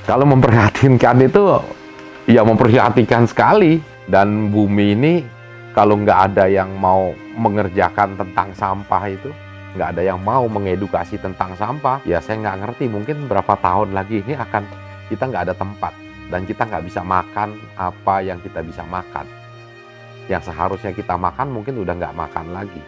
Kalau memprihatinkan itu, ya memprihatinkan sekali. Dan bumi ini, kalau nggak ada yang mau mengerjakan tentang sampah itu, nggak ada yang mau mengedukasi tentang sampah, ya saya nggak ngerti, mungkin berapa tahun lagi ini kita nggak ada tempat. Dan kita nggak bisa makan apa yang kita bisa makan. Yang seharusnya kita makan mungkin udah nggak makan lagi.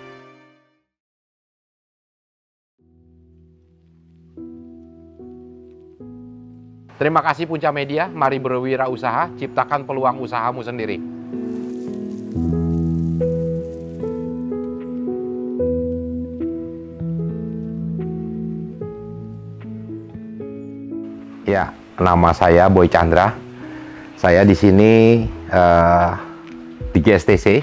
Terima kasih Punca Media, mari berwirausaha, ciptakan peluang usahamu sendiri. Ya, nama saya Boy Chandra. Saya di sini di GSTC.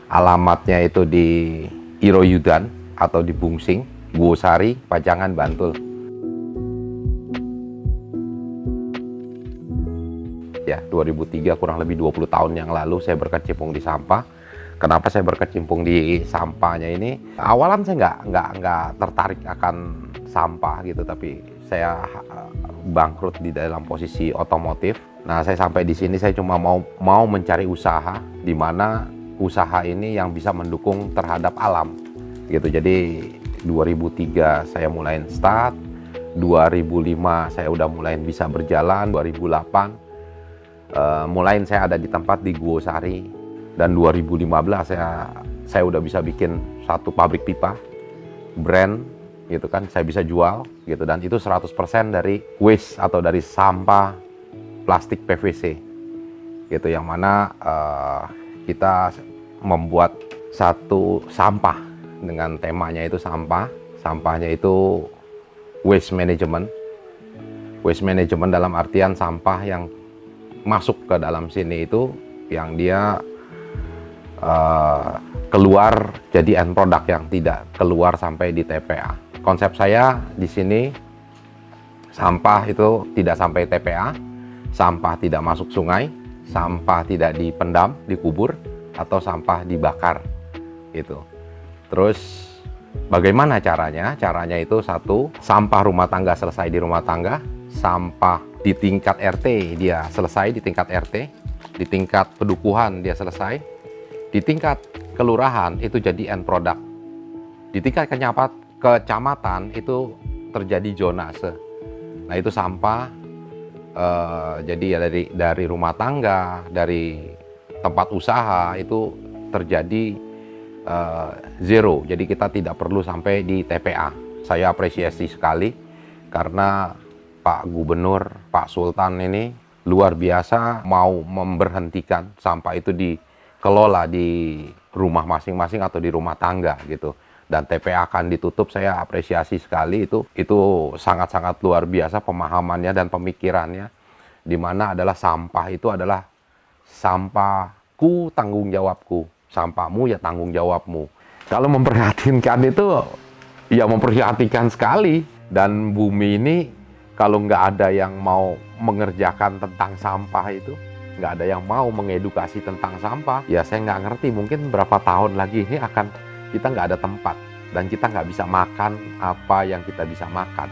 Alamatnya itu di Iroyudan atau di Bungsing, Guosari, Pajangan, Bantul. Ya, 2003, kurang lebih 20 tahun yang lalu saya berkecimpung di sampah. Kenapa saya berkecimpung di sampahnya ini? Awalan saya nggak tertarik akan sampah gitu, tapi saya bangkrut di dalam posisi otomotif. Nah, saya sampai di sini saya cuma mau mencari usaha di mana usaha ini yang bisa mendukung terhadap alam gitu. Jadi 2003 saya mulai start, 2005 saya udah mulai bisa berjalan, 2008 mulai saya ada di tempat di Guosari, dan 2015 saya udah bisa bikin satu pabrik pipa brand gitu kan, saya bisa jual gitu, dan itu 100% dari waste atau dari sampah plastik PVC gitu, yang mana kita membuat satu sampah dengan temanya itu sampahnya itu waste management dalam artian sampah yang masuk ke dalam sini itu yang dia keluar jadi end product, yang tidak keluar sampai di TPA. Konsep saya di sini, sampah itu tidak sampai TPA, sampah tidak masuk sungai, sampah tidak dipendam, dikubur, atau sampah dibakar gitu. Terus bagaimana caranya? Caranya itu satu, sampah rumah tangga selesai di rumah tangga, sampah di tingkat RT dia selesai di tingkat RT, di tingkat pedukuhan dia selesai, di tingkat kelurahan itu jadi end product, di tingkat kecamatan itu terjadi zonase. Nah, itu sampah jadi ya dari rumah tangga, dari tempat usaha itu terjadi zero. Jadi kita tidak perlu sampai di TPA. Saya apresiasi sekali karena Pak Gubernur, Pak Sultan ini luar biasa mau memberhentikan sampah itu dikelola di rumah masing-masing atau di rumah tangga gitu. Dan TPA akan ditutup, saya apresiasi sekali itu sangat-sangat luar biasa pemahamannya dan pemikirannya, di mana adalah sampah itu adalah sampahku tanggung jawabku, sampahmu ya tanggung jawabmu. Kalau memprihatinkan itu ya memprihatinkan sekali, dan bumi ini kalau nggak ada yang mau mengerjakan tentang sampah itu, nggak ada yang mau mengedukasi tentang sampah, ya saya nggak ngerti, mungkin berapa tahun lagi ini kita nggak ada tempat, dan kita nggak bisa makan apa yang kita bisa makan.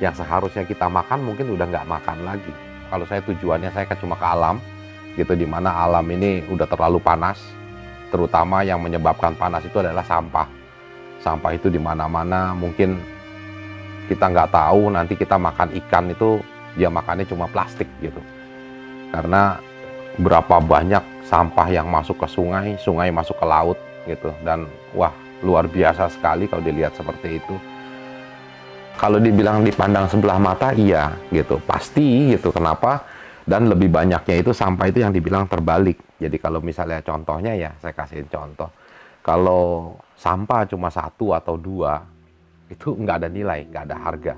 Yang seharusnya kita makan mungkin udah nggak makan lagi. Kalau saya tujuannya saya kan cuma ke alam, gitu, dimana alam ini udah terlalu panas, terutama yang menyebabkan panas itu adalah sampah. Sampah itu di mana-mana, mungkin kita nggak tahu nanti kita makan ikan itu dia makannya cuma plastik gitu, karena berapa banyak sampah yang masuk ke sungai, sungai masuk ke laut gitu, dan wah luar biasa sekali kalau dilihat seperti itu. Kalau dibilang dipandang sebelah mata, iya gitu, pasti gitu. Kenapa? Dan lebih banyaknya itu sampah itu yang dibilang terbalik. Jadi kalau misalnya contohnya, ya saya kasihin contoh, kalau sampah cuma 1 atau 2 itu nggak ada nilai, nggak ada harga.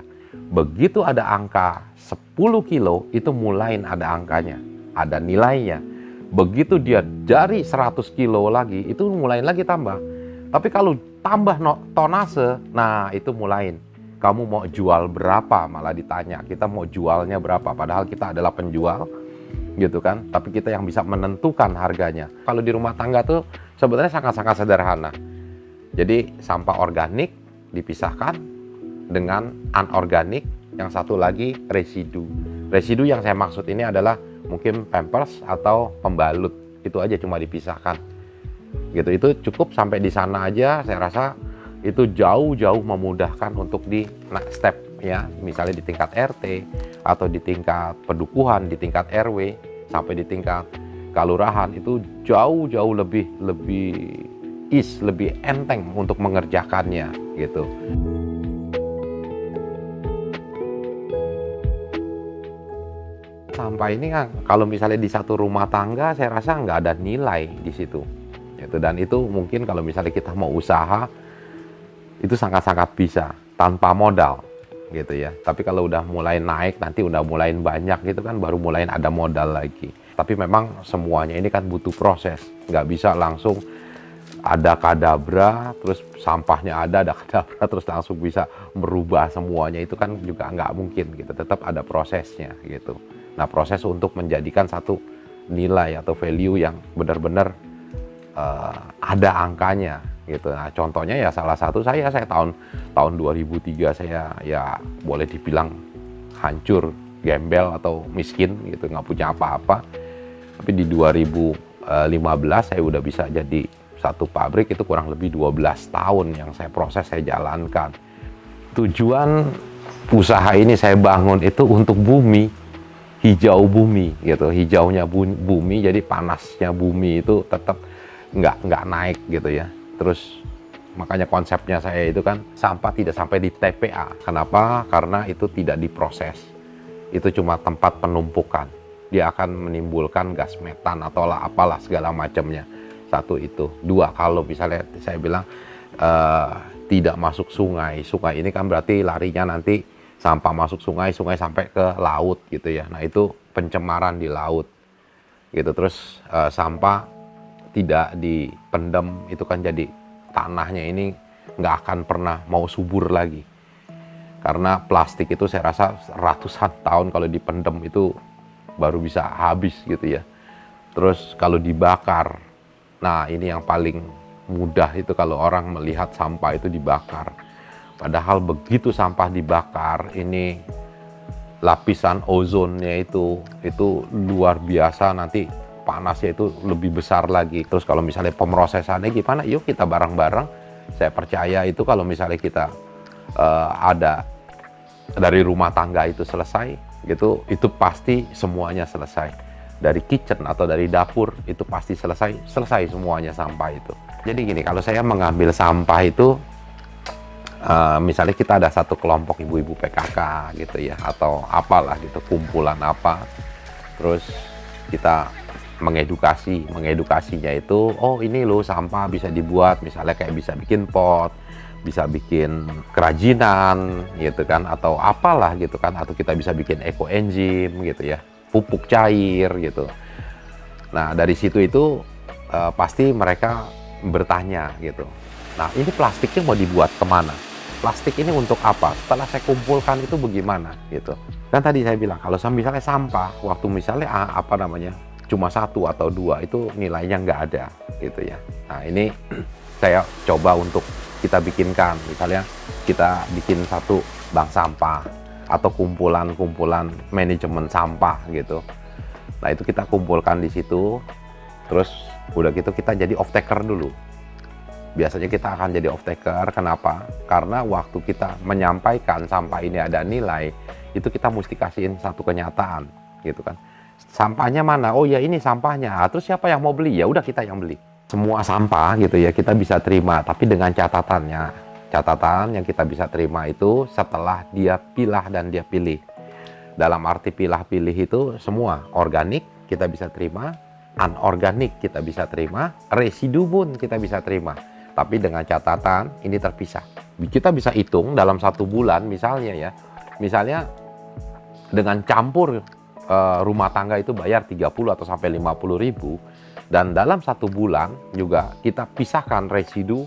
Begitu ada angka 10 kilo, itu mulai ada angkanya, ada nilainya. Begitu dia dari 100 kilo lagi, itu mulai lagi tambah. Tapi kalau tambah tonase, nah itu mulai. Kamu mau jual berapa? Malah ditanya, kita mau jualnya berapa? Padahal kita adalah penjual, gitu kan. Tapi kita yang bisa menentukan harganya. Kalau di rumah tangga tuh sebenarnya sangat-sangat sederhana. Jadi sampah organik dipisahkan dengan anorganik, yang satu lagi residu. Residu yang saya maksud ini adalah mungkin pampers atau pembalut, itu aja cuma dipisahkan gitu. Itu cukup sampai di sana aja, saya rasa itu jauh-jauh memudahkan untuk di next step ya, misalnya di tingkat RT atau di tingkat pedukuhan, di tingkat RW sampai di tingkat kelurahan, itu jauh-jauh lebih enteng untuk mengerjakannya gitu. Sampah ini kan kalau misalnya di satu rumah tangga, saya rasa nggak ada nilai di situ gitu. Dan itu mungkin kalau misalnya kita mau usaha itu sangat-sangat bisa tanpa modal gitu ya. Tapi kalau udah mulai naik, nanti udah mulai banyak gitu kan, baru mulai ada modal lagi. Tapi memang semuanya ini kan butuh proses, nggak bisa langsung ada kadabra terus sampahnya ada kadabra terus langsung bisa merubah semuanya, itu kan juga nggak mungkin gitu. Tetap ada prosesnya gitu. Nah, proses untuk menjadikan satu nilai atau value yang benar-benar ada angkanya gitu. Nah, contohnya ya salah satu saya tahun 2003 saya ya boleh dibilang hancur, gembel atau miskin gitu, nggak punya apa-apa. Tapi di 2015 saya udah bisa jadi satu pabrik, itu kurang lebih 12 tahun yang saya proses, saya jalankan. Tujuan usaha ini saya bangun itu untuk bumi, hijau bumi gitu, hijaunya bumi, jadi panasnya bumi itu tetap nggak naik gitu ya. Terus makanya konsepnya saya itu kan sampah tidak sampai di TPA. Kenapa? Karena itu tidak diproses. Itu cuma tempat penumpukan. Dia akan menimbulkan gas metan atau apalah segala macamnya. Satu itu. Dua, kalau misalnya saya bilang tidak masuk sungai. Sungai ini kan berarti larinya nanti sampah masuk sungai, sungai sampai ke laut gitu ya. Nah, itu pencemaran di laut gitu. Terus sampah tidak dipendam, itu kan jadi tanahnya ini nggak akan pernah mau subur lagi. Karena plastik itu saya rasa ratusan tahun kalau dipendam itu baru bisa habis gitu ya. Terus kalau dibakar, nah ini yang paling mudah itu kalau orang melihat sampah itu dibakar. Padahal begitu sampah dibakar, ini lapisan ozonnya itu luar biasa, nanti panasnya itu lebih besar lagi. Terus kalau misalnya pemrosesannya gimana? Yuk kita bareng-bareng. Saya percaya itu kalau misalnya kita ada dari rumah tangga itu selesai gitu, itu pasti semuanya selesai. Dari kitchen atau dari dapur itu pasti selesai semuanya sampah itu. Jadi gini, kalau saya mengambil sampah itu misalnya kita ada satu kelompok ibu-ibu PKK gitu ya, atau apalah gitu, kumpulan apa, terus kita mengedukasinya itu, oh ini loh sampah bisa dibuat, misalnya kayak bisa bikin pot, bisa bikin kerajinan gitu kan, atau apalah gitu kan, atau kita bisa bikin ekoenzim gitu ya, pupuk cair gitu. Nah, dari situ itu pasti mereka bertanya gitu, nah ini plastiknya mau dibuat kemana? Plastik ini untuk apa? Setelah saya kumpulkan itu bagaimana gitu. Kan tadi saya bilang kalau misalnya sampah, waktu misalnya apa namanya, cuma satu atau dua, itu nilainya nggak ada gitu ya. Nah, ini saya coba untuk kita bikinkan, misalnya kita bikin satu bank sampah atau kumpulan manajemen sampah gitu. Nah, itu kita kumpulkan di situ, terus udah gitu kita jadi off taker dulu. Biasanya kita akan jadi off taker. Kenapa? Karena waktu kita menyampaikan sampah ini ada nilai, itu kita mesti kasihin satu kenyataan gitu kan. Sampahnya mana? Oh ya ini sampahnya. Terus siapa yang mau beli? Ya udah kita yang beli. Semua sampah gitu ya kita bisa terima, tapi dengan catatannya. Catatan yang kita bisa terima itu setelah dia pilah dan dia pilih. Dalam arti pilah-pilih itu semua organik kita bisa terima, anorganik kita bisa terima, residu pun kita bisa terima. Tapi dengan catatan ini terpisah. Kita bisa hitung dalam 1 bulan misalnya ya. Misalnya dengan campur rumah tangga itu bayar 30 atau sampai 50 ribu, dan dalam 1 bulan juga kita pisahkan residu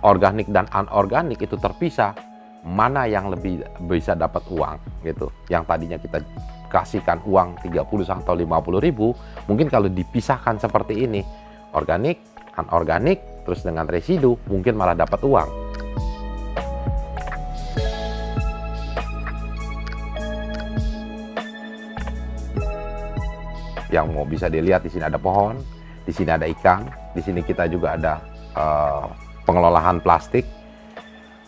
organik dan anorganik itu terpisah, mana yang lebih bisa dapat uang gitu. Yang tadinya kita kasihkan uang 30 atau 50 ribu, mungkin kalau dipisahkan seperti ini, organik, anorganik, terus dengan residu, mungkin malah dapat uang. yang mau bisa dilihat. Di sini ada pohon, di sini ada ikan, di sini kita juga ada pengelolaan plastik,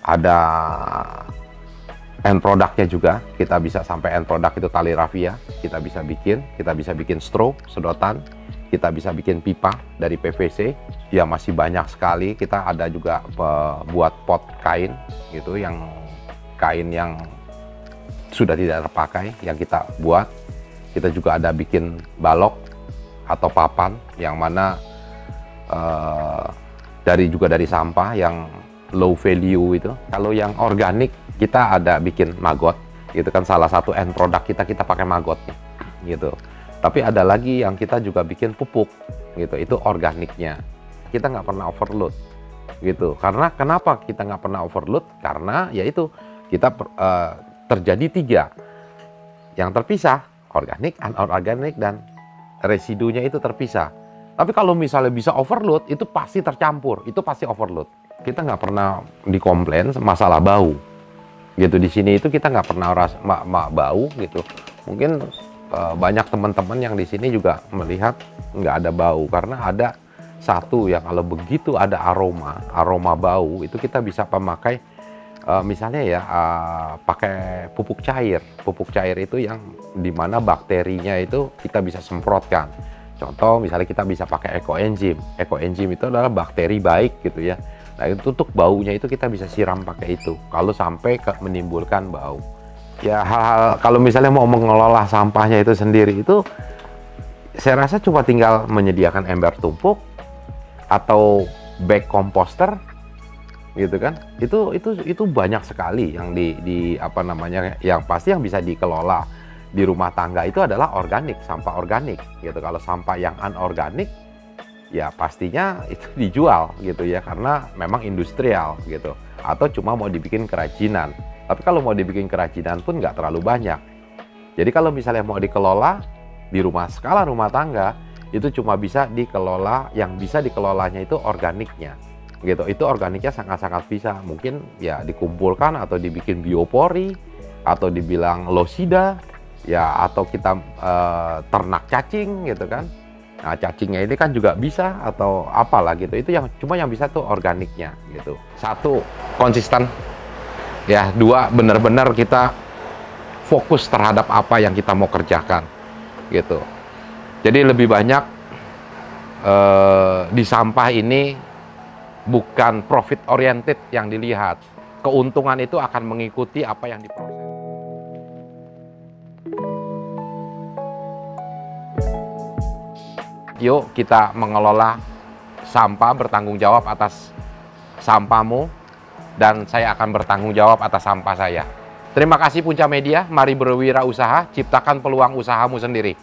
ada end produknya juga. Kita bisa sampai end produk itu tali rafia, kita bisa bikin straw, sedotan, kita bisa bikin pipa dari PVC. Ya masih banyak sekali. Kita ada juga buat pot kain gitu, yang kain yang sudah tidak terpakai yang kita buat. Kita juga ada bikin balok atau papan yang mana dari sampah yang low value itu. Kalau yang organik kita ada bikin maggot gitu kan, salah satu end product kita pakai maggot gitu. Tapi ada lagi yang kita juga bikin pupuk gitu, itu organiknya. Kita nggak pernah overload gitu. Karena kenapa kita nggak pernah overload? Karena yaitu kita terjadi 3 yang terpisah, organik, anorganik, dan residunya itu terpisah. Tapi kalau misalnya bisa overload, itu pasti tercampur, itu pasti overload. Kita nggak pernah dikomplain masalah bau gitu. Di sini itu kita nggak pernah bau gitu. Mungkin banyak teman-teman yang di sini juga melihat nggak ada bau, karena ada satu yang kalau begitu ada aroma bau, itu kita bisa pemakai misalnya ya pakai pupuk cair. Pupuk cair itu yang dimana bakterinya itu kita bisa semprotkan. Contoh misalnya kita bisa pakai ekoenzim. Ekoenzim itu adalah bakteri baik gitu ya. Nah itu untuk baunya itu kita bisa siram pakai itu kalau sampai menimbulkan bau. Ya hal-hal kalau misalnya mau mengelola sampahnya itu sendiri, itu saya rasa cuma tinggal menyediakan ember tumpuk atau bag komposter gitu kan. Itu banyak sekali yang di apa namanya, yang pasti yang bisa dikelola di rumah tangga itu adalah organik, sampah organik gitu. Kalau sampah yang anorganik ya pastinya itu dijual gitu ya, karena memang industrial gitu, atau cuma mau dibikin kerajinan. Tapi kalau mau dibikin kerajinan pun nggak terlalu banyak. Jadi kalau misalnya mau dikelola di skala rumah tangga, itu cuma bisa dikelola, yang bisa dikelolanya itu organiknya gitu. Itu organiknya sangat-sangat bisa, mungkin ya dikumpulkan atau dibikin biopori, atau dibilang losida ya, atau kita ternak cacing gitu kan. Nah cacingnya ini kan juga bisa, atau apalah gitu. Itu yang cuma yang bisa tuh organiknya gitu. 1, konsisten ya. 2, benar-benar kita fokus terhadap apa yang kita mau kerjakan gitu. Jadi lebih banyak di sampah ini bukan profit oriented yang dilihat. Keuntungan itu akan mengikuti apa yang diproses. Yuk kita mengelola sampah, bertanggung jawab atas sampahmu, dan saya akan bertanggung jawab atas sampah saya. Terima kasih Punca Media, mari berwirausaha, ciptakan peluang usahamu sendiri.